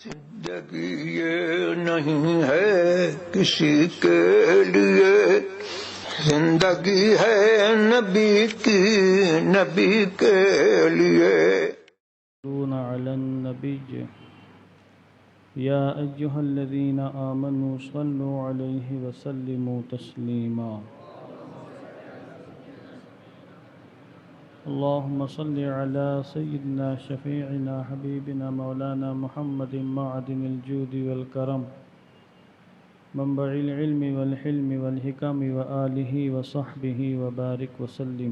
زندگی یہ نہیں ہے کسی کے لیے، زندگی ہے نبی کی، نبی کے لیے۔ علی النبی یا ایہا الذین آمنوا صلوا علیہ وسلموا تسلیما۔ اللہم صل علی سیدنا شفیعنا حبیبنا مولانا محمد معدن الجود والکرم، منبع العلم والحلم والحکم وآلہ وصحبہ وبارک وسلم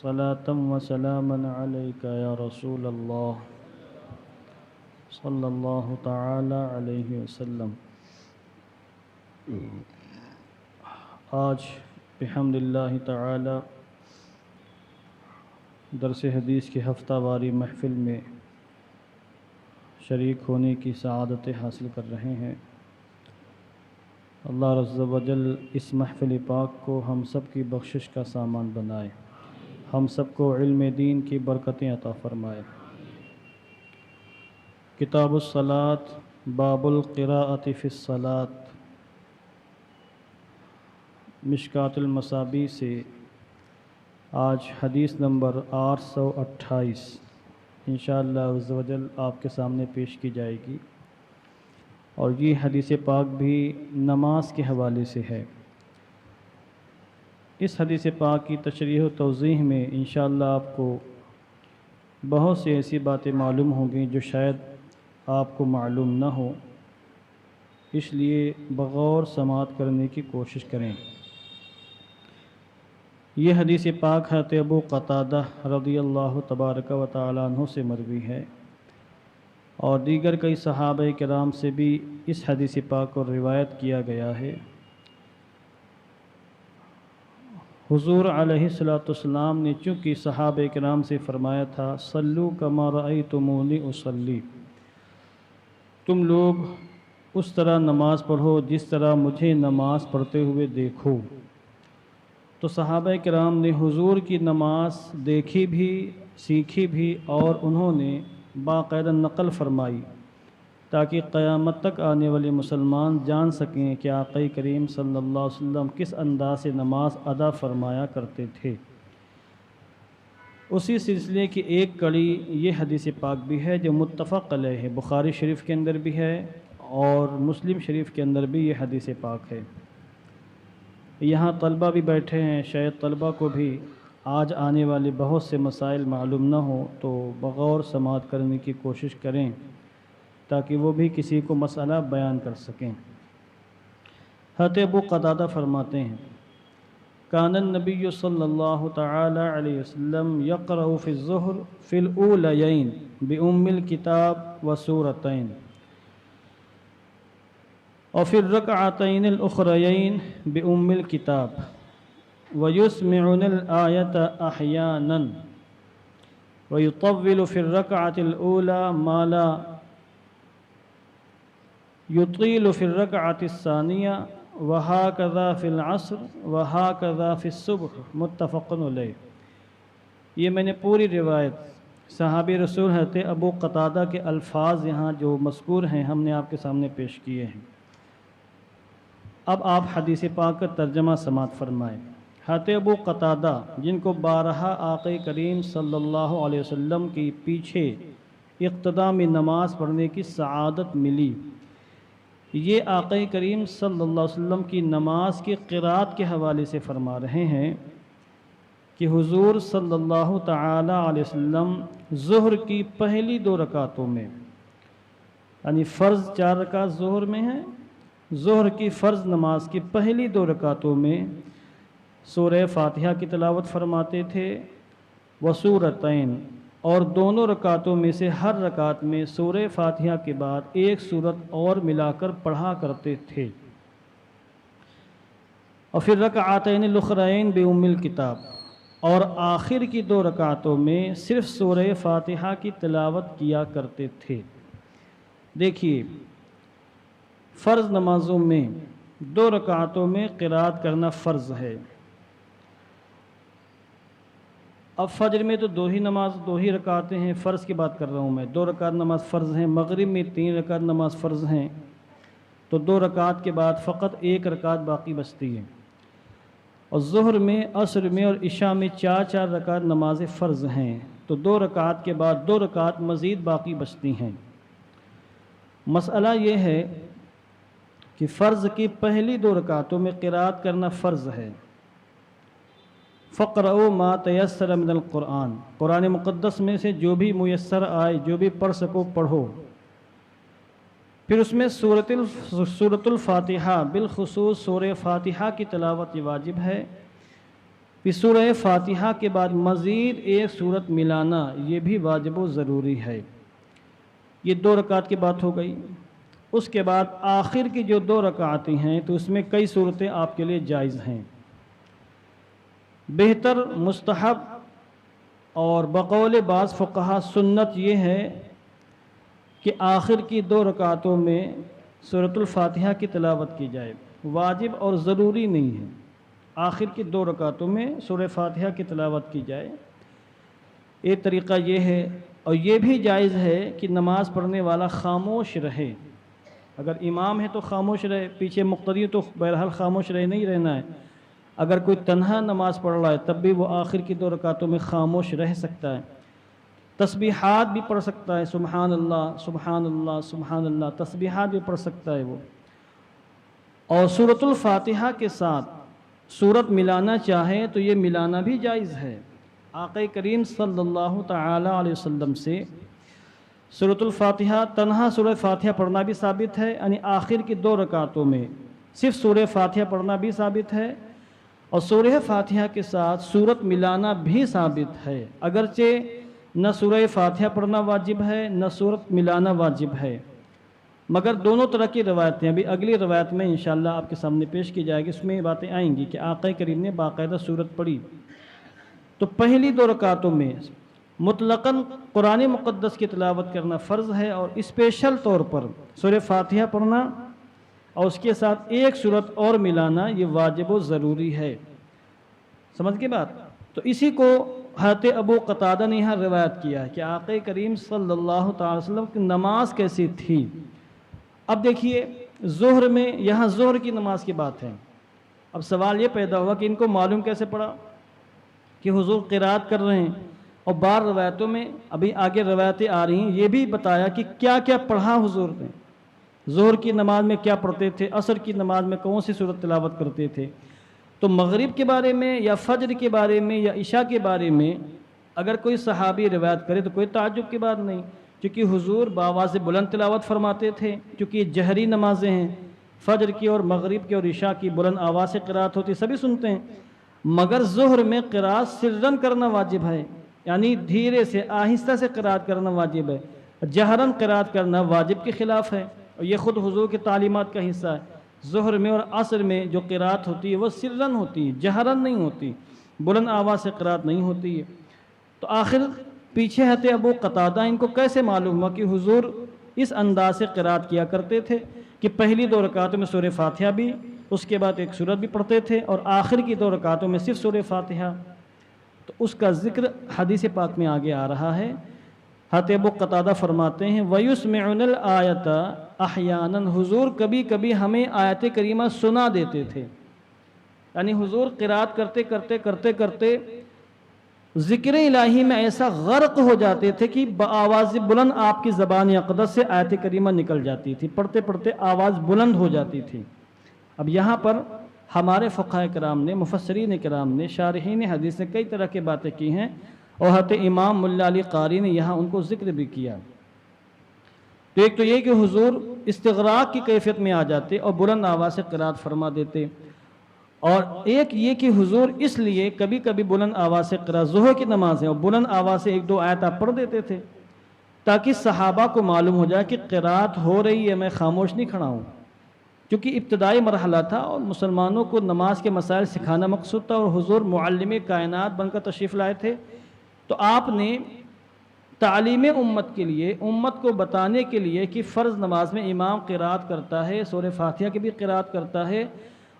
صلاۃ و سلاما علیک یا رسول اللہ صلی اللہ تعالی علیہ وسلم۔ آج بحمد اللہ تعالی درس حدیث کی ہفتہ واری محفل میں شریک ہونے کی سعادت حاصل کر رہے ہیں۔ اللہ عز و جل اس محفل پاک کو ہم سب کی بخشش کا سامان بنائے، ہم سب کو علم دین کی برکتیں عطا فرمائے۔ کتاب الصلاۃ، باب القراءۃ فی الصلاۃ، مشکوٰۃ المصابیح سے آج حدیث نمبر 828 انشاءاللہ عز و جل آپ کے سامنے پیش کی جائے گی، اور یہ حدیث پاک بھی نماز کے حوالے سے ہے۔ اس حدیث پاک کی تشریح و توضیح میں انشاءاللہ آپ کو بہت سی ایسی باتیں معلوم ہوں گی جو شاید آپ کو معلوم نہ ہو، اس لیے بغور سماعت کرنے کی کوشش کریں۔ یہ حدیث پاک حضرت ابو قتادہ رضی اللہ تبارک و تعالیٰ عنہ سے مروی ہے، اور دیگر کئی صحابہ کرام سے بھی اس حدیث پاک کو روایت کیا گیا ہے۔ حضور علیہ السلام نے چونکہ صحابہ کرام سے فرمایا تھا صلو کما رأیتمونی اصلی، تم لوگ اس طرح نماز پڑھو جس طرح مجھے نماز پڑھتے ہوئے دیکھو، تو صحابہ کرام نے حضور کی نماز دیکھی بھی، سیکھی بھی، اور انہوں نے باقاعدہ نقل فرمائی تاکہ قیامت تک آنے والے مسلمان جان سکیں کہ آقا کریم صلی اللہ علیہ وسلم کس انداز سے نماز ادا فرمایا کرتے تھے۔ اسی سلسلے کی ایک کڑی یہ حدیث پاک بھی ہے جو متفق علیہ ہے، بخاری شریف کے اندر بھی ہے اور مسلم شریف کے اندر بھی یہ حدیث پاک ہے۔ یہاں طلبہ بھی بیٹھے ہیں، شاید طلبہ کو بھی آج آنے والے بہت سے مسائل معلوم نہ ہوں، تو بغور سماعت کرنے کی کوشش کریں تاکہ وہ بھی کسی کو مسئلہ بیان کر سکیں۔ حضرت ابو قتادہ فرماتے ہیں کان النبی صلی اللہ تعالی علیہ وسلم یقرأ فی الظہر فی الاولیین بام الکتاب وسورتین، وفی الرکعتین الاخریین بام الکتاب، ویسمعن الآیۃ احیانا، ویطول فی الرکعۃ الاولی ما لا یطیل فی الرکعۃ الثانیہ، وہکذا فی العصر وہکذا فی الصبح، متفق علیہ۔ یہ میں نے پوری روایت صحابی رسول حضرت ابو قتادہ کے الفاظ یہاں جو مذکور ہیں ہم نے آپ کے سامنے پیش کیے ہیں۔ اب آپ حدیث پاک کا ترجمہ سماعت فرمائیں۔ حضرت ابو قتادہ جن کو بارہا آقا کریم صلی اللہ علیہ وسلم کی پیچھے اقتداء میں نماز پڑھنے کی سعادت ملی، یہ آقا کریم صلی اللہ علیہ وسلم کی نماز کی قرات کے حوالے سے فرما رہے ہیں کہ حضور صلی اللہ تعالی علیہ وسلم ظہر کی پہلی 2 رکعتوں میں، یعنی فرض 4 رکعت ظہر میں ہیں، ظہر کی فرض نماز کی پہلی 2 رکعتوں میں سورہ فاتحہ کی تلاوت فرماتے تھے، وسورتین، اور دونوں رکعتوں میں سے ہر رکعت میں سورہ فاتحہ کے بعد ایک سورت اور ملا کر پڑھا کرتے تھے، اور پھر رکعتین الاخرین بام الکتاب، اور آخر کی 2 رکعتوں میں صرف سورہ فاتحہ کی تلاوت کیا کرتے تھے۔ دیکھیے، فرض نمازوں میں 2 رکعتوں میں قرات کرنا فرض ہے، اب فجر میں تو دو ہی رکعتیں ہیں، فرض کی بات کر رہا ہوں میں، 2 رکعت نماز فرض ہیں، مغرب میں 3 رکعت نماز فرض ہیں، تو 2 رکعت کے بعد فقط 1 رکعت باقی بچتی ہے، اور ظہر میں، عصر میں اور عشاء میں 4 رکعت نماز فرض ہیں، تو 2 رکعت کے بعد 2 رکعت مزید باقی بچتی ہیں۔ مسئلہ یہ ہے کہ فرض کی پہلی 2 رکعتوں میں قرات کرنا فرض ہے۔ فَقْرَؤُوا مَا تَيَسَّرَ مِنَ الْقُرْآنِ، قرآن مقدس میں سے جو بھی میسر آئے، جو بھی پڑھ سکو پڑھو۔ پھر اس میں سورۃ الفاتحہ، بالخصوص سورہ فاتحہ کی تلاوت یہ واجب ہے۔ پھر سورہ فاتحہ کے بعد مزید ایک سورت ملانا یہ بھی واجب و ضروری ہے۔ یہ 2 رکعت کی بات ہو گئی۔ اس کے بعد آخر کی جو 2 رکعتیں ہیں تو اس میں کئی صورتیں آپ کے لیے جائز ہیں۔ بہتر، مستحب اور بقول بعض فقہا سنت یہ ہے کہ آخر کی 2 رکعتوں میں سورۃ الفاتحہ کی تلاوت کی جائے، واجب اور ضروری نہیں ہے، آخر کی 2 رکعتوں میں سورہ فاتحہ کی تلاوت کی جائے۔ ایک طریقہ یہ ہے، اور یہ بھی جائز ہے کہ نماز پڑھنے والا خاموش رہے، اگر امام ہے تو خاموش رہے، پیچھے مقتدی تو بہرحال خاموش رہے نہیں رہنا ہے، اگر کوئی تنہا نماز پڑھ رہا ہے تب بھی وہ آخر کی 2 رکعتوں میں خاموش رہ سکتا ہے، تسبیحات بھی پڑھ سکتا ہے، سبحان اللہ سبحان اللہ سبحان اللہ، تسبیحات بھی پڑھ سکتا ہے وہ، اور سورۃ الفاتحہ کے ساتھ سورت ملانا چاہے تو یہ ملانا بھی جائز ہے۔ آقا کریم صلی اللہ تعالی علیہ وسلم سے سورۃ الفاتحہ، تنہا سورہ فاتحہ پڑھنا بھی ثابت ہے، یعنی آخر کی 2 رکعتوں میں صرف سورہ فاتحہ پڑھنا بھی ثابت ہے، اور سورہ فاتحہ کے ساتھ سورت ملانا بھی ثابت ہے، اگرچہ نہ سورہ فاتحہ پڑھنا واجب ہے نہ سورت ملانا واجب ہے، مگر دونوں طرح کی روایتیں ابھی اگلی روایت میں انشاءاللہ آپ کے سامنے پیش کی جائے گی، اس میں باتیں آئیں گی کہ آقا کریم نے باقاعدہ سورت پڑھی۔ تو پہلی 2 رکعتوں میں مطلقاً قرآن مقدس کی تلاوت کرنا فرض ہے، اور اسپیشل طور پر سورہ فاتحہ پڑھنا اور اس کے ساتھ ایک سورت اور ملانا یہ واجب و ضروری ہے۔ سمجھ گئے بات؟ تو اسی کو حضرت ابو قتادہ نے یہاں روایت کیا ہے کہ آقا کریم صلی اللہ تعالی وسلم کی نماز کیسی تھی۔ اب دیکھیے ظہر میں، یہاں ظہر کی نماز کی بات ہے، اب سوال یہ پیدا ہوا کہ ان کو معلوم کیسے پڑا کہ حضور قرات کر رہے ہیں، اور بعض روایتوں میں ابھی آگے روایتیں آ رہی ہیں یہ بھی بتایا کہ کیا کیا پڑھا حضور نے، ظہر کی نماز میں کیا پڑھتے تھے، عصر کی نماز میں کون سی صورت تلاوت کرتے تھے۔ تو مغرب کے بارے میں یا فجر کے بارے میں یا عشاء کے بارے میں اگر کوئی صحابی روایت کرے تو کوئی تعجب کی بات نہیں، کیونکہ حضور بآواز بلند تلاوت فرماتے تھے، کیونکہ یہ جہری نمازیں ہیں، فجر کی اور مغرب کی اور عشاء کی بلند آواز سے قرات ہوتی، سبھی سنتے ہیں، مگر ظہر میں قرات سرن کرنا واجب ہے، یعنی دھیرے سے آہستہ سے قرات کرنا واجب ہے، جہرن قرات کرنا واجب کے خلاف ہے، اور یہ خود حضور کی تعلیمات کا حصہ ہے۔ ظہر میں اور عصر میں جو قرات ہوتی ہے وہ سرن ہوتی ہے، جہرن نہیں ہوتی، بلند آواز سے قرات نہیں ہوتی ہے۔ تو آخر پیچھے ہتے ابو قتادہ، ان کو کیسے معلوم ہوا کہ حضور اس انداز سے قرات کیا کرتے تھے کہ پہلی 2 رکعتوں میں سورہ فاتحہ بھی، اس کے بعد ایک سورت بھی پڑھتے تھے، اور آخر کی 2 رکعتوں میں صرف سورہ فاتحہ؟ تو اس کا ذکر حدیث پاک میں آگے آ رہا ہے۔ حضرت ابو قتادہ فرماتے ہیں وَيُسْمِعُنَ الْآيَةَ أَحْيَانًا، حضور کبھی کبھی ہمیں آیت کریمہ سنا دیتے تھے، یعنی حضور قرات کرتے کرتے ذکر الہی میں ایسا غرق ہو جاتے تھے کہ بآواز بلند آپ کی زبان اقدس سے آیت کریمہ نکل جاتی تھی، پڑھتے پڑھتے آواز بلند ہو جاتی تھی۔ اب یہاں پر ہمارے فقہاء کرام نے، مفسرین کرام نے، شارحین حدیث نے کئی طرح کی باتیں کی ہیں، اور حضرت امام ملا علی قاری نے یہاں ان کو ذکر بھی کیا۔ تو ایک تو یہ کہ حضور استغراق کی کیفیت میں آ جاتے اور بلند آواز سے قرات فرما دیتے، اور ایک یہ کہ حضور اس لیے کبھی کبھی بلند آواز سے قرات، ظہر کی نماز ہے اور بلند آواز سے 1-2 آیت آپ پڑھ دیتے تھے تاکہ صحابہ کو معلوم ہو جائے کہ قرات ہو رہی ہے، میں خاموش نہیں کھڑا ہوں، کیونکہ ابتدائی مرحلہ تھا اور مسلمانوں کو نماز کے مسائل سکھانا مقصود تھا، اور حضور معلم کائنات بن کر تشریف لائے تھے، تو آپ نے تعلیم امت کے لیے، امت کو بتانے کے لیے کہ فرض نماز میں امام قرات کرتا ہے، سورہ فاتحہ کی بھی قرات کرتا ہے،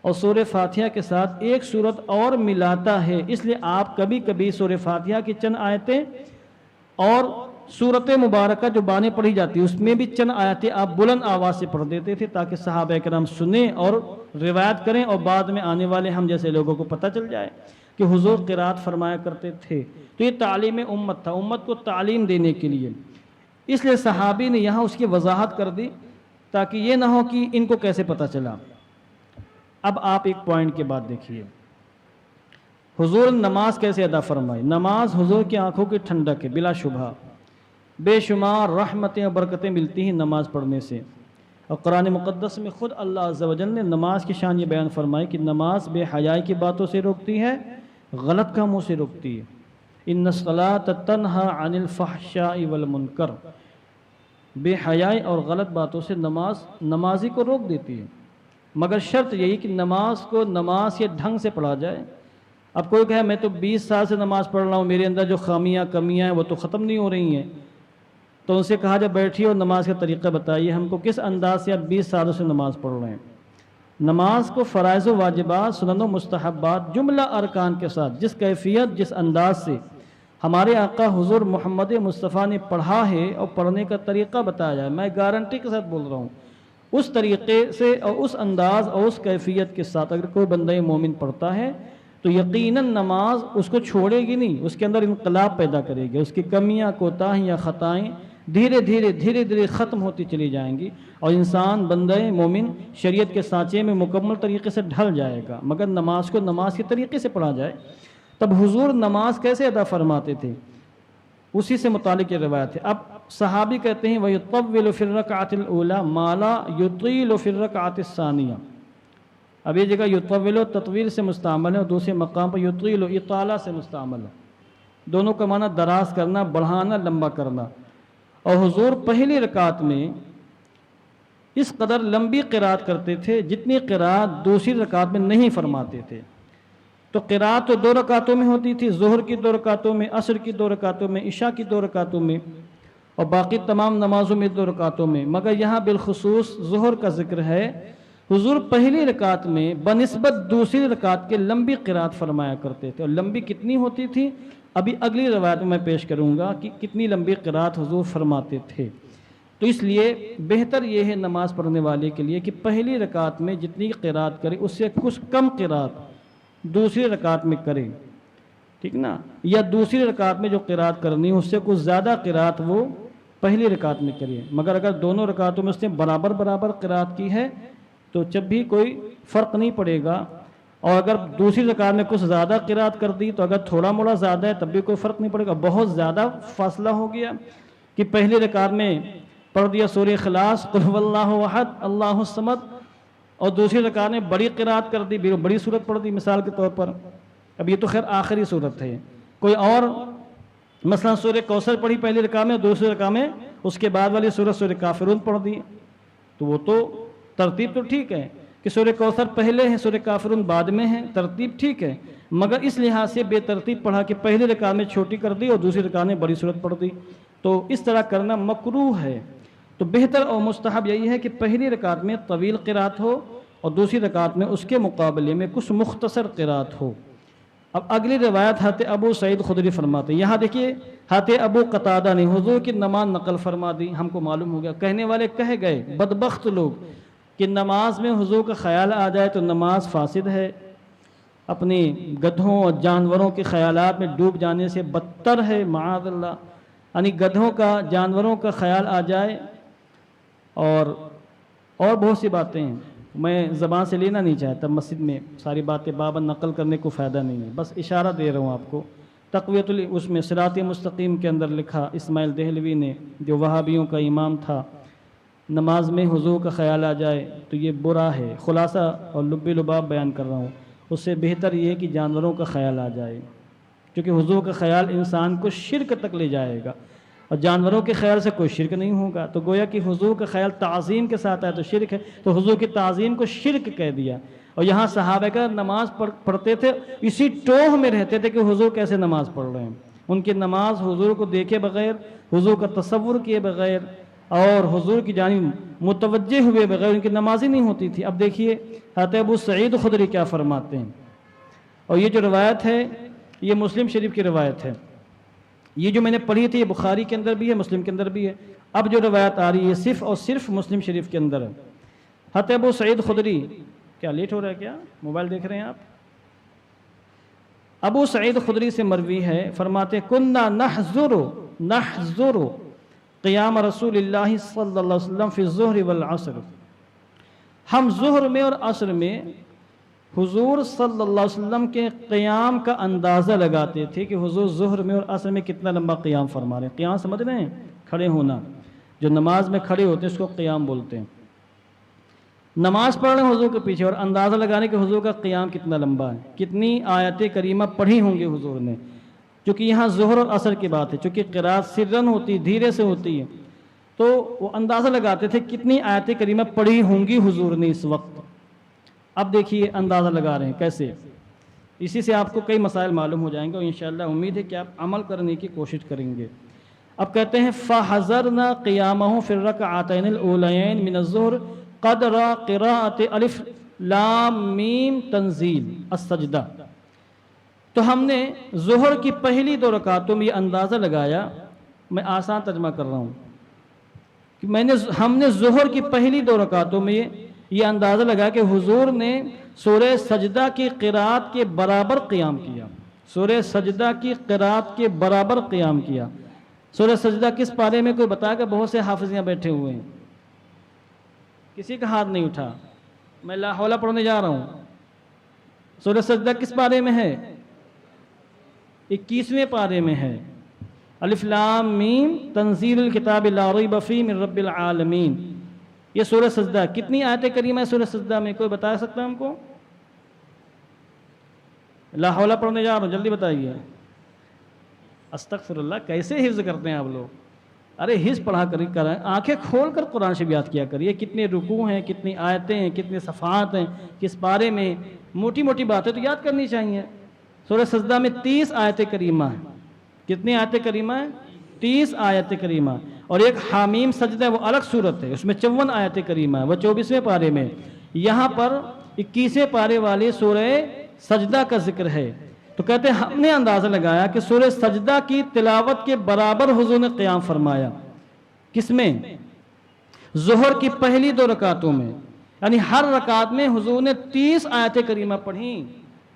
اور سورہ فاتحہ کے ساتھ ایک سورت اور ملاتا ہے، اس لیے آپ کبھی کبھی سورہ فاتحہ کی چند آیتیں اور سورت مبارکہ جو بانے پڑھی جاتی ہے اس میں بھی چند آیتیں آپ بلند آواز سے پڑھ دیتے تھے تاکہ صحابہ کرام سنیں اور روایت کریں، اور بعد میں آنے والے ہم جیسے لوگوں کو پتہ چل جائے کہ حضور قرات فرمایا کرتے تھے۔ تو یہ تعلیم امت تھا، امت کو تعلیم دینے کے لیے، اس لیے صحابی نے یہاں اس کی وضاحت کر دی تاکہ یہ نہ ہو کہ ان کو کیسے پتہ چلا۔ اب آپ ایک پوائنٹ کے بعد دیکھیے، حضور نماز کیسے ادا فرمائی؟ نماز حضور کی آنکھوں کی ٹھنڈک ہے، بلا شبہ بے شمار رحمتیں اور برکتیں ملتی ہیں نماز پڑھنے سے، اور قرآن مقدس میں خود اللہ عز و جل نے نماز کی شان یہ بیان فرمائی کہ نماز بے حیائی کی باتوں سے روکتی ہے، غلط کاموں سے روکتی ہے۔ ان الصلاۃ تنہی عن الفحشاء والمنکر، بے حیائی اور غلط باتوں سے نماز نمازی کو روک دیتی ہے، مگر شرط یہی کہ نماز کو نماز کے ڈھنگ سے پڑھا جائے۔ اب کوئی کہے میں تو 20 سال سے نماز پڑھ رہا ہوں، میرے اندر جو خامیاں کمیاں ہیں وہ تو ختم نہیں ہو رہی ہیں، تو ان سے کہا جب بیٹھیے اور نماز کا طریقہ بتائیے ہم کو، کس انداز سے آپ 20 سالوں سے نماز پڑھ رہے ہیں۔ نماز کو فرائض و واجبات، سنن و مستحبات، جملہ ارکان کے ساتھ جس کیفیت جس انداز سے ہمارے آقا حضور محمد مصطفیٰ نے پڑھا ہے اور پڑھنے کا طریقہ بتایا جائے، میں گارنٹی کے ساتھ بول رہا ہوں، اس طریقے سے اور اس انداز اور اس کیفیت کے ساتھ اگر کوئی بندہ مومن پڑھتا ہے تو یقیناً نماز اس کو چھوڑے گی نہیں، اس کے اندر انقلاب پیدا کرے گی، اس کی کمیاں کوتاہیاں خطائیں دھیرے دھیرے ختم ہوتی چلی جائیں گی، اور انسان بندہ مومن شریعت کے سانچے میں مکمل طریقے سے ڈھل جائے گا، مگر نماز کو نماز کے طریقے سے پڑھا جائے۔ تب حضور نماز کیسے ادا فرماتے تھے، اسی سے متعلق یہ روایت ہے۔ اب صحابی کہتے ہیں وَيُطَوِّلُ فِي الرَّكْعَةِ الْأُولَى مَا لَا يُطِيلُ فِي الرَّكْعَةِ الثَّانِيَةِ۔ اب یہ جگہ یطول تطویل سے مستعمل ہے، اور دوسرے مقام پر یطیل اطالہ سے مستعمل ہے، دونوں کا معنی دراز کرنا، بڑھانا، لمبا کرنا۔ اور حضور پہلی رکعت میں اس قدر لمبی قرات کرتے تھے جتنی قرات دوسری رکعت میں نہیں فرماتے تھے۔ تو قرات تو 2 رکعتوں میں ہوتی تھی، ظہر کی 2 رکعتوں میں، عصر کی 2 رکعتوں میں، عشاء کی 2 رکعتوں میں، اور باقی تمام نمازوں میں 2 رکعتوں میں، مگر یہاں بالخصوص ظہر کا ذکر ہے۔ حضور پہلی رکعت میں بنسبت دوسری رکعت کے لمبی قرات فرمایا کرتے تھے، اور لمبی کتنی ہوتی تھی ابھی اگلی روایت میں پیش کروں گا کہ کتنی لمبی قرات حضور فرماتے تھے۔ تو اس لیے بہتر یہ ہے نماز پڑھنے والے کے لیے کہ پہلی رکعت میں جتنی قرات کرے اس سے کچھ کم قرات دوسری رکعت میں کرے، ٹھیک نا، یا دوسری رکعت میں جو قرات کرنی ہے اس سے کچھ زیادہ قرات وہ پہلی رکعت میں کرے، مگر اگر دونوں رکعتوں میں اس نے برابر قرات کی ہے تو جب بھی کوئی فرق نہیں پڑے گا، اور اگر دوسری رکعت میں کچھ زیادہ قرات کر دی تو اگر تھوڑا موڑا زیادہ ہے تب بھی کوئی فرق نہیں پڑے گا۔ بہت زیادہ فاصلہ ہو گیا کہ پہلی رکعت میں پڑھ دیا سورہ اخلاص، قل هو اللہ احد اللہ الصمد، اور دوسری رکعت میں بڑی قرات کر دی، بڑی صورت پڑھ دی مثال کے طور پر، اب یہ تو خیر آخری صورت ہے، کوئی اور مثلا سورہ کوثر پڑھی پہلی رکعت میں، دوسری رکعت میں اس کے بعد والی سورہ سورہ کافرون پڑھ دی، تو وہ تو ترتیب تو ٹھیک ہے کہ سورہ کوثر پہلے ہے سورہ کافرون بعد میں ہے، ترتیب ٹھیک ہے، مگر اس لحاظ سے بے ترتیب پڑھا کہ پہلی رکعت میں چھوٹی کر دی اور دوسری رکعت میں بڑی صورت پڑھ دی، تو اس طرح کرنا مکروہ ہے۔ تو بہتر اور مستحب یہی ہے کہ پہلی رکعت میں طویل قرات ہو اور دوسری رکعت میں اس کے مقابلے میں کچھ مختصر قرات ہو۔ اب اگلی روایت حضرت ابو سعید خدری فرماتے ہیں، یہاں دیکھیے حضرت ابو قتادہ نے حضور کی نماز نقل فرما دی، ہم کو معلوم ہو گیا، کہنے والے کہہ گئے بدبخت لوگ کہ نماز میں حضور کا خیال آ جائے تو نماز فاسد ہے، اپنی گدھوں اور جانوروں کے خیالات میں ڈوب جانے سے بدتر ہے، معاذ اللہ، یعنی گدھوں کا جانوروں کا خیال آ جائے، اور بہت سی باتیں ہیں میں زبان سے لینا نہیں چاہتا، مسجد میں ساری باتیں بابا نقل کرنے کو فائدہ نہیں ہے، بس اشارہ دے رہا ہوں آپ کو۔ تقویۃ اس میں صراط مستقیم کے اندر لکھا اسماعیل دہلوی نے جو وہابیوں کا امام تھا، نماز میں حضور کا خیال آ جائے تو یہ برا ہے، خلاصہ اور لب لباب بیان کر رہا ہوں، اس سے بہتر یہ ہے کہ جانوروں کا خیال آ جائے، کیونکہ حضور کا خیال انسان کو شرک تک لے جائے گا، اور جانوروں کے خیال سے کوئی شرک نہیں ہوگا، تو گویا کہ حضور کا خیال تعظیم کے ساتھ ہے تو شرک ہے، تو حضور کی تعظیم کو شرک کہہ دیا۔ اور یہاں صحابہ کا نماز پڑھتے تھے، اسی ٹوہ میں رہتے تھے کہ حضور کیسے نماز پڑھ رہے ہیں، ان کی نماز حضور کو دیکھے بغیر، حضور کا تصور کیے بغیر، اور حضور کی جانب متوجہ ہوئے بغیر ان کی نماز ہی نہیں ہوتی تھی۔ اب دیکھیے حضرت ابو سعید خدری کیا فرماتے ہیں، اور یہ جو روایت ہے یہ مسلم شریف کی روایت ہے، یہ جو میں نے پڑھی تھی یہ بخاری کے اندر بھی ہے، مسلم کے اندر بھی ہے۔ اب جو روایت آ رہی ہے صرف اور صرف مسلم شریف کے اندر ہے۔ حضرت ابو سعید خدری، کیا لیٹ ہو رہا ہے، کیا موبائل دیکھ رہے ہیں آپ؟ ابو سعید خدری سے مروی ہے، فرماتے کننا نحذر قیام رسول اللہ صلی اللہ علیہ وسلم فی الظہر والعصر، ہم ظہر میں اور عصر میں حضور صلی اللہ علیہ وسلم کے قیام کا اندازہ لگاتے تھے کہ حضور ظہر میں اور عصر میں کتنا لمبا قیام فرما رہے ہیں۔ قیام سمجھ رہے ہیں؟ کھڑے ہونا، جو نماز میں کھڑے ہوتے ہیں اس کو قیام بولتے ہیں۔ نماز پڑھ رہے ہیں حضور کے پیچھے اور اندازہ لگانے کہ حضور کا قیام کتنا لمبا ہے، کتنی آیت کریمہ پڑھی ہوں گے حضور نے، چونکہ یہاں ظہر اور عصر کی بات ہے، چونکہ قرات سرن ہوتی، دھیرے سے ہوتی ہے، تو وہ اندازہ لگاتے تھے کتنی آیت کریمہ پڑھی ہوں گی حضور نے اس وقت۔ اب دیکھیے اندازہ لگا رہے ہیں کیسے، اسی سے آپ کو کئی مسائل معلوم ہو جائیں گے، اور انشاءاللہ امید ہے کہ آپ عمل کرنے کی کوشش کریں گے۔ اب کہتے ہیں فَحَذَرْنَا قِيَامَهُ فِي الرَّكْعَتَيْنِ الْأُولَيَيْنِ مِنَ الظُّهْرِ قَدْرَ قِرَاءَةِ الف لام میم تنزیل السجدہ، تو ہم نے ظہر کی پہلی 2 رکعتوں میں یہ اندازہ لگایا، میں آسان ترجمہ کر رہا ہوں کہ ہم نے ظہر کی پہلی 2 رکعتوں میں یہ اندازہ لگا کہ حضور نے سورہ سجدہ کی قرات کے برابر قیام کیا، سورہ سجدہ کی قرات کے برابر قیام کیا۔ سورہ سجدہ کس پارے میں کوئی بتا کہ بہت سے حافظیاں بیٹھے ہوئے ہیں، کسی کا ہاتھ نہیں اٹھا، میں لا حول پڑھنے جا رہا ہوں۔ سورہ سجدہ کس پارے میں ہے؟ 21ویں پارے میں ہے، الف لام میم تنزیل الکتاب لا ریب فیہ من رب العالمین۔ یہ سورہ سجدہ کتنی آیت کریمہ ہے سورہ سجدہ میں، کوئی بتا سکتا ہے ہم کو؟ لا حول پڑھنے جا رہا ہوں، جلدی بتائیے۔ استغفر اللہ، کیسے حفظ کرتے ہیں آپ لوگ؟ ارے حفظ پڑھا کریں، آنکھیں کھول کر قرآن شریف یاد کیا کریے، کتنے رکوع ہیں، کتنی آیتیں ہیں، کتنے صفحات ہیں، کس پارے میں، موٹی موٹی باتیں تو یاد کرنی چاہیے۔ سورہ سجدہ میں 30 آیت کریمہ ہیں، کتنی آیت کریمہ ہیں؟ 30 آیت کریمہ، اور ایک حامیم سجدہ ہے وہ الگ صورت ہے، اس میں 54 آیت کریمہ ہے، وہ 24ویں پارے میں۔ یہاں پر 21ویں پارے والی سورہ سجدہ کا ذکر ہے، تو کہتے ہیں ہم نے اندازہ لگایا کہ سورہ سجدہ کی تلاوت کے برابر حضور نے قیام فرمایا۔ کس میں؟ ظہر کی پہلی 2 رکعتوں میں، یعنی ہر رکعت میں حضور نے 30 آیت کریمہ پڑھی،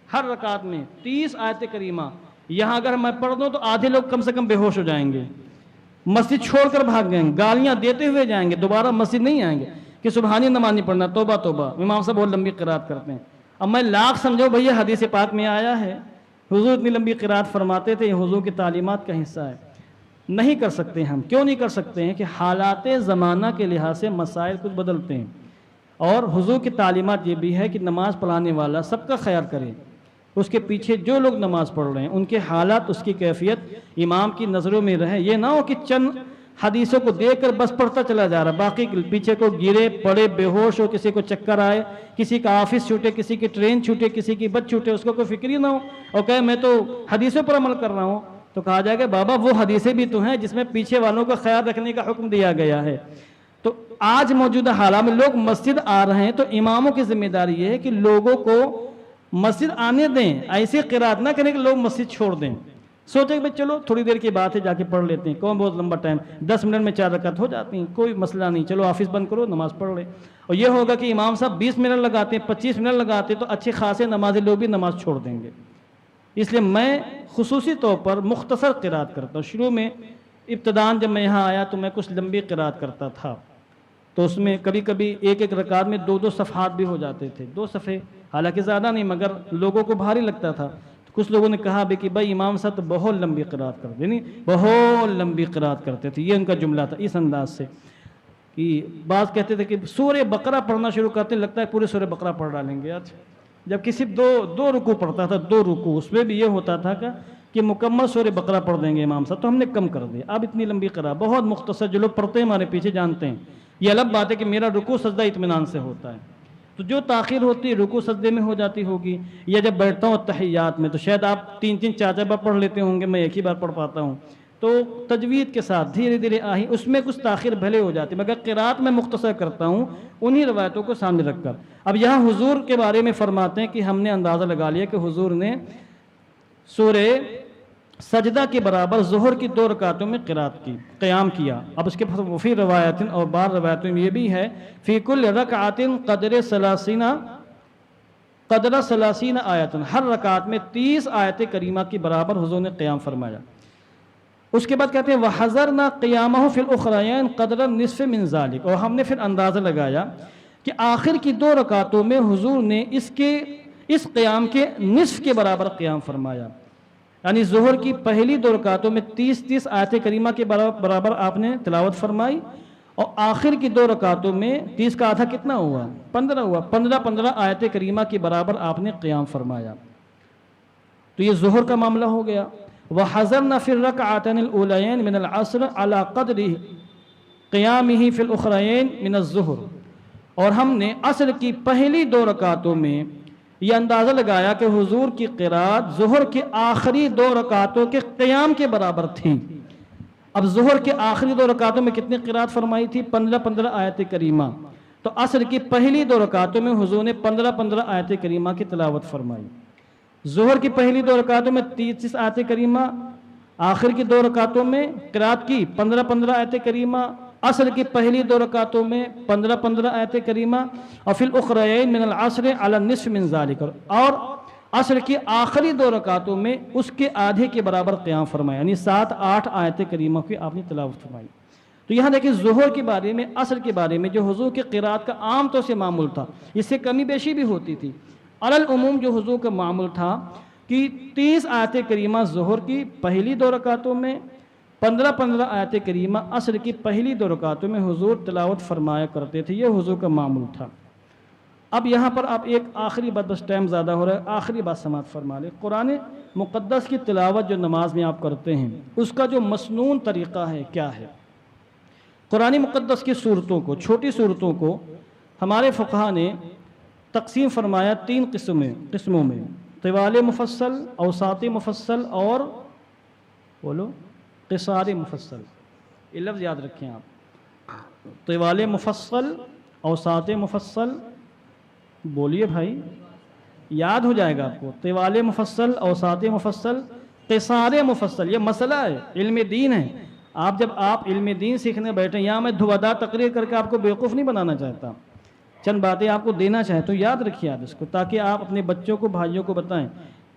ہر رکعت میں 30 آیت کریمہ۔ یہاں اگر میں پڑھ دوں تو آدھے لوگ کم سے کم بے ہوش ہو جائیں گے، مسجد چھوڑ کر بھاگ جائیں گے، گالیاں دیتے ہوئے جائیں گے، دوبارہ مسجد نہیں آئیں گے کہ سبحانی نماز نہیں پڑھنا، توبہ توبہ، امام صاحب بہت لمبی قرات کرتے ہیں۔ اب میں لاکھ سمجھو بھئی حدیث پاک میں آیا ہے، حضور اتنی لمبی قرات فرماتے تھے، یہ حضور کی تعلیمات کا حصہ ہے، نہیں کر سکتے ہم۔ کیوں نہیں کر سکتے ہیں؟ کہ حالات زمانہ کے لحاظ سے مسائل کچھ بدلتے ہیں، اور حضور کی تعلیمات یہ بھی ہے کہ نماز پڑھانے والا سب کا خیال کرے، اس کے پیچھے جو لوگ نماز پڑھ رہے ہیں ان کے حالات، اس کی کیفیت امام کی نظروں میں رہے۔ یہ نہ ہو کہ چند حدیثوں کو دیکھ کر بس پڑھتا چلا جا رہا، باقی پیچھے کو گرے پڑے، بے ہوش ہو، کسی کو چکر آئے، کسی کا آفس چھوٹے، کسی کی ٹرین چھوٹے، کسی کی بس چھوٹے، اس کو کوئی فکر ہی نہ ہو، اور کہے میں تو حدیثوں پر عمل کر رہا ہوں، تو کہا جائے گا بابا وہ حدیثیں بھی تو ہیں جس میں پیچھے والوں کا خیال رکھنے کا حکم دیا گیا ہے۔ تو آج موجودہ حالات میں لوگ مسجد آ رہے ہیں تو اماموں کی ذمہ داری یہ ہے کہ لوگوں کو مسجد آنے دیں، ایسی قرات نہ کریں کہ لوگ مسجد چھوڑ دیں، سوچیں کہ بھئی چلو تھوڑی دیر کی بات ہے، جا کے پڑھ لیتے ہیں، کون بہت لمبا ٹائم، 10 منٹ میں 4 رکعت ہو جاتی ہیں، کوئی مسئلہ نہیں، چلو آفس بند کرو نماز پڑھ لیں۔ اور یہ ہوگا کہ امام صاحب 20 منٹ لگاتے ہیں، 25 منٹ لگاتے ہیں، تو اچھے خاصے نمازی لوگ بھی نماز چھوڑ دیں گے۔ اس لیے میں خصوصی طور پر مختصر قرات کرتا ہوں۔ شروع میں ابتدان جب میں یہاں آیا تو میں کچھ لمبی قرات کرتا تھا، تو اس میں کبھی کبھی ایک رکعت میں 2 صفحات بھی ہو جاتے تھے، 2 صفحے، حالانکہ زیادہ نہیں، مگر لوگوں کو بھاری لگتا تھا۔ کچھ لوگوں نے کہا بھی کہ بھائی امام صاحب تو بہت لمبی قرات کرتے، نہیں بہت لمبی قرات کرتے تھے، یہ ان کا جملہ تھا اس انداز سے، کہ بعض کہتے تھے کہ سورہ بقرہ پڑھنا شروع کرتے لگتا ہے پورے سورہ بقرہ پڑھ ڈالیں گے آج، جب کسی دو رکوع پڑھتا تھا، 2 رکوع، اس میں بھی یہ ہوتا تھا کہ مکمل سورہ بقرہ پڑھ دیں گے امام صاحب، تو ہم نے کم کر دیا، اب اتنی لمبی قرات بہت مختصر، جو لوگ پڑھتے ہیں ہمارے پیچھے جانتے ہیں، یہ الگ بات ہے کہ میرا رکوع سجدہ اطمینان سے ہوتا ہے، تو جو تاخیر ہوتی ہے رکوع سجدے میں ہو جاتی ہوگی، یا جب بیٹھتا ہوں تحیات میں تو شاید آپ 3-4 بار پڑھ لیتے ہوں گے، میں ایک ہی بار پڑھ پاتا ہوں، تو تجوید کے ساتھ دھیرے دھیرے آہی اس میں کچھ تاخیر بھلے ہو جاتی مگر قرات میں مختصر کرتا ہوں انہی روایتوں کو سامنے رکھ کر۔ اب یہاں حضور کے بارے میں فرماتے ہیں کہ ہم نے اندازہ لگا لیا کہ حضور نے سورہ سجدہ کے برابر ظہر کی 2 رکعتوں میں قیام کیا۔ اب اس کے وفی روایت اور بعض روایتوں میں یہ بھی ہے فی کل رکعت قدر 30 آیت، ہر رکعت میں 30 آیت کریمہ کی برابر حضور نے قیام فرمایا۔ اس کے بعد کہتے ہیں وَحَذَرْنَا قِيَامَهُ فِي الْأُخْرَيَيْنِ قَدْرَ النِّصْفِ مِنْ ذَلِكَ، اور ہم نے پھر اندازہ لگایا کہ آخر کی 2 رکعتوں میں حضور نے اس قیام کے نصف کے برابر قیام فرمایا، یعنی ظہر کی پہلی 2 رکعتوں میں 30 آیت کریمہ کے برابر آپ نے تلاوت فرمائی، اور آخر کی 2 رکعتوں میں 30 کا آدھا کتنا ہوا؟ 15 ہوا، 15 آیت کریمہ کے برابر آپ نے قیام فرمایا۔ تو یہ ظہر کا معاملہ ہو گیا۔ وَحَذَرْنَا فِي الرَّكْعَتَيْنِ الْأُولَيَيْنِ مِنَ الْعَصْرِ عَلَى قَدْرِ قِيَامِهِ فِي الْأُخْرَيَيْنِ مِنَ الظُّهْرِ، اور ہم نے عصر کی پہلی 2 رکعتوں میں یہ اندازہ لگایا کہ حضور کی قرات ظہر کی آخری 2 رکعتوں کے قیام کے برابر تھی۔ اب ظہر کے آخری 2 رکعتوں میں کتنی قرات فرمائی تھی؟ 15 آیت کریمہ، تو عصر کی پہلی 2 رکعتوں میں حضور نے 15 آیت کریمہ کی تلاوت فرمائی۔ ظہر کی پہلی 2 رکعتوں میں 30 آیت کریمہ، آخر کی 2 رکعتوں میں قرات کی 15 آیت کریمہ، عصر کی پہلی 2 رکعتوں میں 15 آیت کریمہ، اور فی الاخرین من العصر علی النصف من ذالک، اور عصر کی آخری 2 رکعتوں میں اس کے آدھے کے برابر قیام فرمایا، یعنی 7-8 آیت کریمہ کی آپ نے تلاوت فرمائی۔ تو یہاں دیکھیں ظہر کے بارے میں، عصر کے بارے میں جو حضور کے قرات کا عام طور سے معمول تھا، اس سے کمی بیشی بھی ہوتی تھی، علی العموم جو حضور کا معمول تھا کہ 30 آیت کریمہ ظہر کی پہلی 2 رکعتوں میں، 15 آیت کریمہ عصر کی پہلی 2 رکعتوں میں حضور تلاوت فرمایا کرتے تھے، یہ حضور کا معمول تھا۔ اب یہاں پر آپ ایک آخری بات، بس ٹائم زیادہ ہو رہا ہے، آخری بات سماعت فرما لیں۔ قرآن مقدس کی تلاوت جو نماز میں آپ کرتے ہیں اس کا جو مسنون طریقہ ہے کیا ہے؟ قرآن مقدس کی صورتوں کو، چھوٹی صورتوں کو ہمارے فقہا نے تقسیم فرمایا 3 قسموں میں، طوال مفصل، اوساط مفصل اور قصار مفصل۔ یہ لفظ یاد رکھیں آپ، طوال مفصل، اوساط مفصل، بولیے بھائی یاد ہو جائے گا آپ کو، طوال مفصل، اوساط مفصل، قصار مفصل۔ یہ مسئلہ ہے، علم دین ہے۔ آپ جب آپ علم دین سیکھنے بیٹھیں، یہاں میں دھواں تقریر کر کے آپ کو بیوقوف نہیں بنانا چاہتا، چند باتیں آپ کو دینا چاہیں تو یاد رکھیے آپ اس کو، تاکہ آپ اپنے بچوں کو، بھائیوں کو بتائیں۔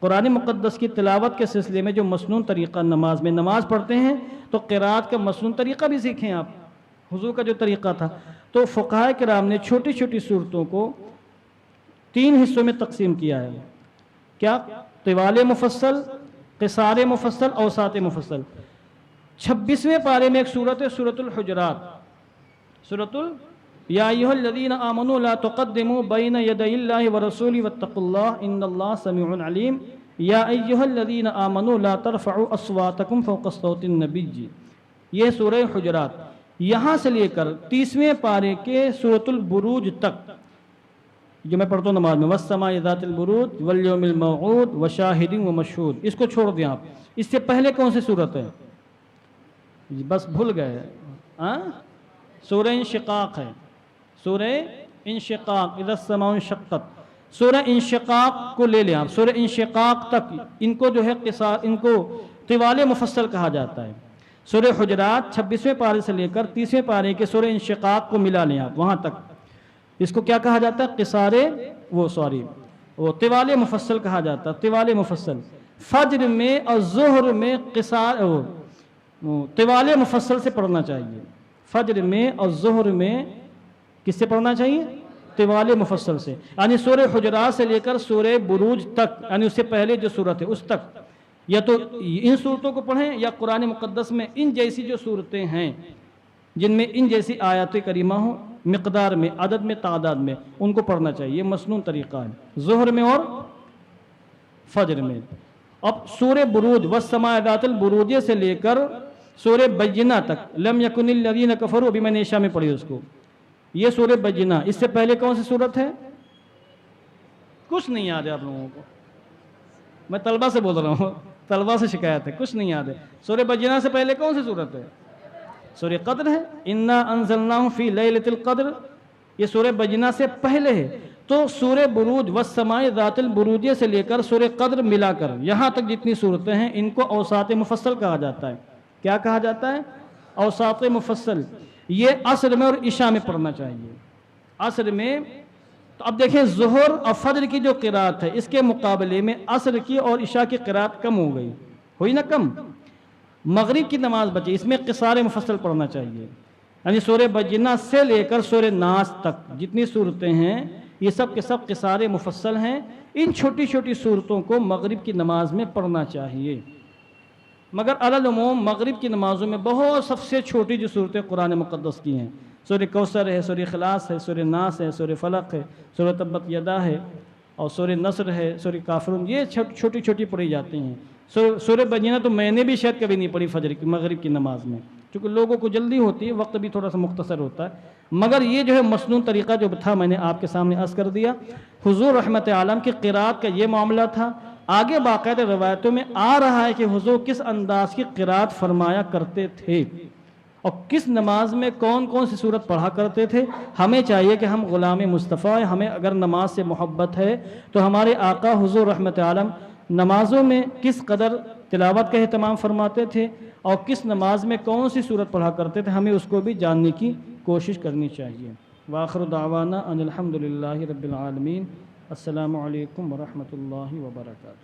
قرآن مقدس کی تلاوت کے سلسلے میں جو مسنون طریقہ نماز میں، نماز پڑھتے ہیں تو قرات کا مسنون طریقہ بھی سیکھیں آپ، حضور کا جو طریقہ تھا۔ تو فقہاء کرام نے چھوٹی چھوٹی صورتوں کو 3 حصوں میں تقسیم کیا ہے، کیا؟ طوال مفصل، قصار مفصل، اوساط مفصل۔ 26ویں پارے میں ایک سورت ہے، سورۃ الحجرات، یا ایھا الذین آمنوا لا تقدموا بین یدی اللہ ورسولہ واتقوا اللہ ان اللہ سمیع علیم، یا ایھا الذین آمنوا لا ترفعوا اصواتکم فوق صوت النبی۔ یہ سورہ حجرات، یہاں سے لے کر 30ویں پارے کے سورۃ البروج تک جو میں پڑھتا ہوں نماز میں، والسماء ذات البروج والیوم الموعود وشاہد ومشہود، اس کو چھوڑ دیں آپ۔ اس سے پہلے کون سی سورت ہے؟ بس بھول گئے، سورہ انشقاق ہے، سورہ انشقاق، اذا السماء انشقت۔ سورہ انشقاق کو لے لیں آپ، سورہ انشقاق تک ان کو جو ہے ان کو طوال مفصل کہا جاتا ہے۔ سورہ حجرات 26ویں پارے سے لے کر 30ویں پارے کے سورہ انشقاق کو ملا لیں آپ، وہاں تک اس کو کیا کہا جاتا ہے؟ وہ طوال مفصل کہا جاتا ہے، طوال مفصل۔ فجر میں اور ظہر میں طوال مفصل سے پڑھنا چاہیے، فجر میں اور ظہر میں کس سے پڑھنا چاہیے؟ طوال مفصل سے، یعنی سورہ حجرات سے لے کر سورہ بروج تک، یعنی اس سے پہلے جو سورت ہے اس تک، یا تو ان صورتوں کو پڑھیں یا قرآن مقدس میں ان جیسی جو صورتیں ہیں جن میں ان جیسی آیات کریمہ ہوں، مقدار میں، عدد میں، تعداد میں، ان کو پڑھنا چاہیے۔ یہ مسنون طریقہ ہے ظہر میں اور فجر میں۔ اب سورہ بروج والسماء ذات البروج سے لے کر سورہ بینہ تک، لم یکن الذین کفروا، ابھی میں نے عشاء میں پڑھی اس کو، یہ سورہ بینہ۔ اس سے پہلے کون سی صورت ہے؟ کچھ نہیں یاد ہے آپ لوگوں کو، میں طلبہ سے بول رہا ہوں، طلبہ سے شکایت ہے، کچھ نہیں یاد ہے۔ سورہ بینہ سے پہلے کون سی صورت ہے؟ سورہ قدر ہے، انا انزلناہ فی لیلۃ القدر، یہ سورہ بینہ سے پہلے ہے۔ تو سورہ بروج والسماء ذات البروج سے لے کر سورہ قدر ملا کر یہاں تک جتنی صورتیں ہیں ان کو اوساط مفصل کہا جاتا ہے۔ کیا کہا جاتا ہے؟ اوساط مفصل۔ یہ عصر میں اور عشاء میں پڑھنا چاہیے۔ عصر میں تو اب دیکھیں ظہر اور فجر کی جو قرات ہے اس کے مقابلے میں عصر کی اور عشاء کی قرات کم ہو گئی، ہوئی نا کم۔ مغرب کی نماز بچی، اس میں قصار مفصل پڑھنا چاہیے، یعنی سورہ بینہ سے لے کر سورہ ناس تک جتنی صورتیں ہیں یہ سب کے سب قصار مفصل ہیں۔ ان چھوٹی چھوٹی صورتوں کو مغرب کی نماز میں پڑھنا چاہیے، مگر علی العموم مغرب کی نمازوں میں بہت سب سے چھوٹی جو صورتیں قرآن مقدس کی ہیں، سورہ کوثر ہے، سورہ اخلاص ہے، سورہ ناس ہے، سورہ فلق ہے، سورہ تبت یدا ہے، اور سورہ نصر ہے، سورہ کافرون، یہ چھوٹی چھوٹی پڑھی جاتی ہیں۔ سورہ بینہ تو میں نے بھی شاید کبھی نہیں پڑھی فجر کی مغرب کی نماز میں، کیونکہ لوگوں کو جلدی ہوتی ہے، وقت بھی تھوڑا سا مختصر ہوتا ہے۔ مگر یہ جو ہے مسنون طریقہ جو تھا میں نے آپ کے سامنے عرض کر دیا۔ حضور رحمت عالم کی قرات کا یہ معاملہ تھا۔ آگے باقاعدہ روایتوں میں آ رہا ہے کہ حضور کس انداز کی قرات فرمایا کرتے تھے اور کس نماز میں کون کون سی صورت پڑھا کرتے تھے۔ ہمیں چاہیے کہ ہم غلام مصطفیٰ ہیں، ہمیں اگر نماز سے محبت ہے تو ہمارے آقا حضور رحمت عالم نمازوں میں کس قدر تلاوت کا اہتمام فرماتے تھے اور کس نماز میں کون سی صورت پڑھا کرتے تھے، ہمیں اس کو بھی جاننے کی کوشش کرنی چاہیے۔ وآخر دعوانا ان الحمدللہ رب العالمین۔ السلام علیکم ورحمۃ اللہ وبرکاتہ۔